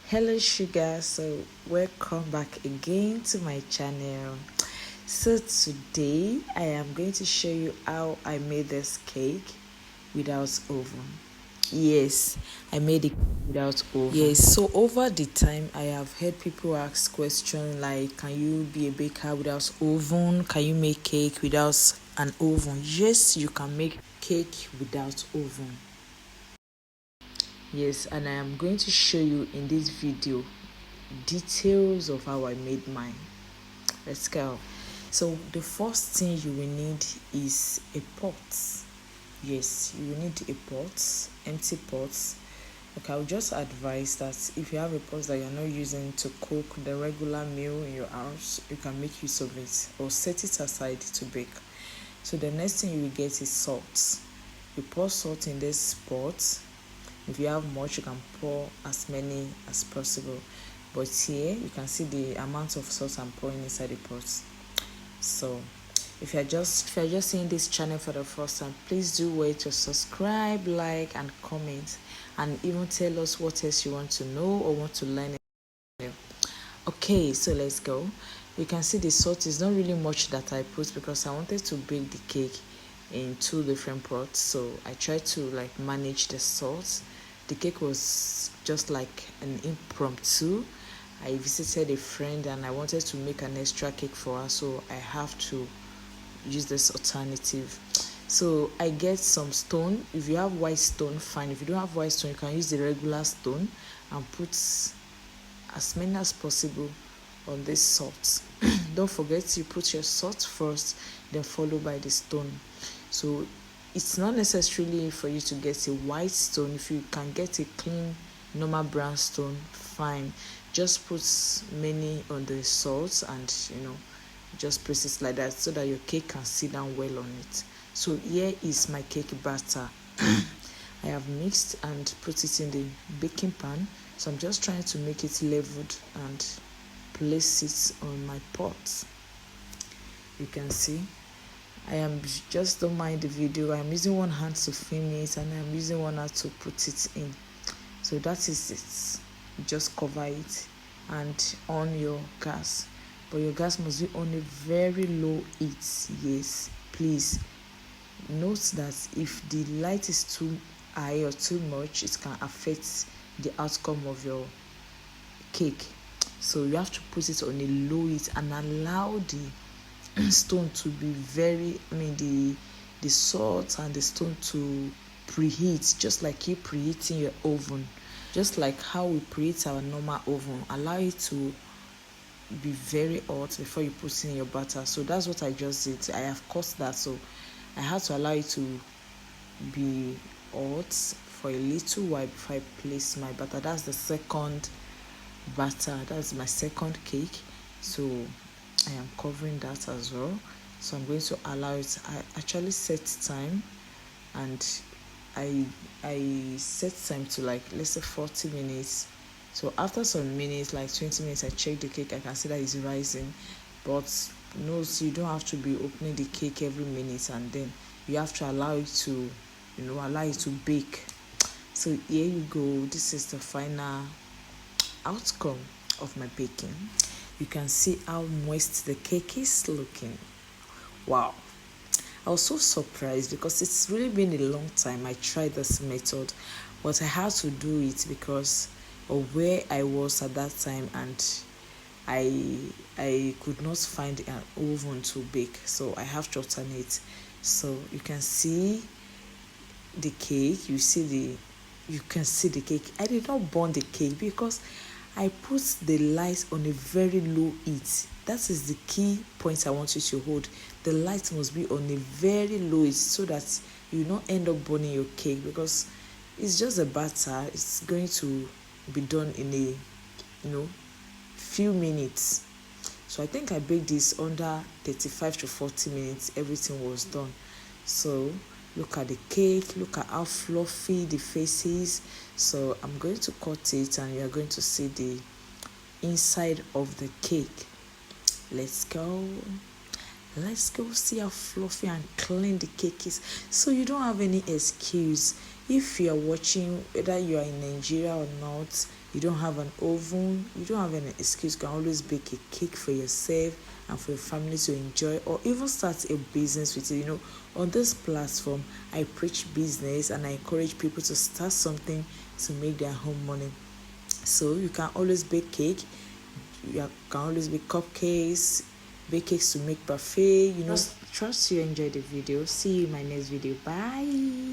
Hello sugar, so welcome back again to my channel. So today I am going to show you how I made this cake without oven. Yes, I made it without oven. Yes, so over the time I have heard people ask questions like, can you be a baker without oven? Can you make cake without an oven? Yes, you can make cake without oven. Yes, and I am going to show you in this video details of how I made mine. Let's go. So the first thing you will need is a pot. Yes, you will need a pot, empty pot. Okay, I'll just advise that if you have a pot that you're not using to cook the regular meal in your house, you can make use of it or set it aside to bake. So the next thing you will get is salt. You pour salt in this pot. If you have much, you can pour as many as possible. But here you can see the amount of salt I'm pouring inside the pot. So if you're just seeing this channel for the first time, please do wait to subscribe, like, and comment, and even tell us what else you want to know or want to learn. Okay, so let's go. You can see the salt is not really much that I put because I wanted to bake the cake in two different pots, so I tried to like manage the salt. The cake was just like an impromptu. I visited a friend and I wanted to make an extra cake for her, so I have to use this alternative. So I get some stone. If you have white stone, fine. If you don't have white stone, you can use the regular stone and put as many as possible on this salt. Don't forget you put your salt first, then followed by the stone. So it's not necessarily for you to get a white stone. If you can get a clean normal brown stone, fine. Just put many on the salt and just press it like that so that your cake can sit down well on it. So here is my cake batter. I have mixed and put it in the baking pan. So I'm just trying to make it leveled and place it on my pot. You can see I am just, don't mind the video, I'm using one hand to film it and I'm using one hand to put it in. So that is it. Just cover it and on your gas, but your gas must be on a very low heat. Yes, please note that if the light is too high or too much, it can affect the outcome of your cake. So you have to put it on a low heat and allow the stone to be the salt and the stone to preheat, just like you preheating your oven, just like how we preheat our normal oven. Allow it to be very hot before you put in your batter. So that's what I just did. I have cut that, so I had to allow it to be hot for a little while before I place my batter. That's the second batter, that's my second cake. So I am covering that as well. So I'm going to allow it. I actually set time, and I set time to like, let's say 40 minutes. So after some minutes, like 20 minutes, I check the cake. I can see that it's rising. But no, so you don't have to be opening the cake every minute, and then you have to allow it to allow it to bake. So here you go. This is the final outcome of my baking. You can see how moist the cake is looking. Wow, I was so surprised because it's really been a long time I tried this method, but I had to do it because of where I was at that time, and I could not find an oven to bake, so I have to alternate. So you can see the cake, you can see the cake. I did not burn the cake because I put the light on a very low heat. That is the key point I want you to hold. The light must be on a very low heat so that you not end up burning your cake, because it's just a batter. It's going to be done in a few minutes. So I think I baked this under 35 to 40 minutes. Everything was done. So look at the cake, look at how fluffy the face is. So I'm going to cut it and you're going to see the inside of the cake. Let's go. Let's go see how fluffy and clean the cake is, so you don't have any excuse. If you are watching, whether you are in Nigeria or not, you don't have an oven, you don't have any excuse. You can always bake a cake for yourself and for your family to enjoy, or even start a business with it. On this platform, I preach business and I encourage people to start something to make their home money. So you can always bake cake, you can always bake cupcakes, bake cakes to make buffet. Trust you enjoyed the video. See you in my next video. Bye.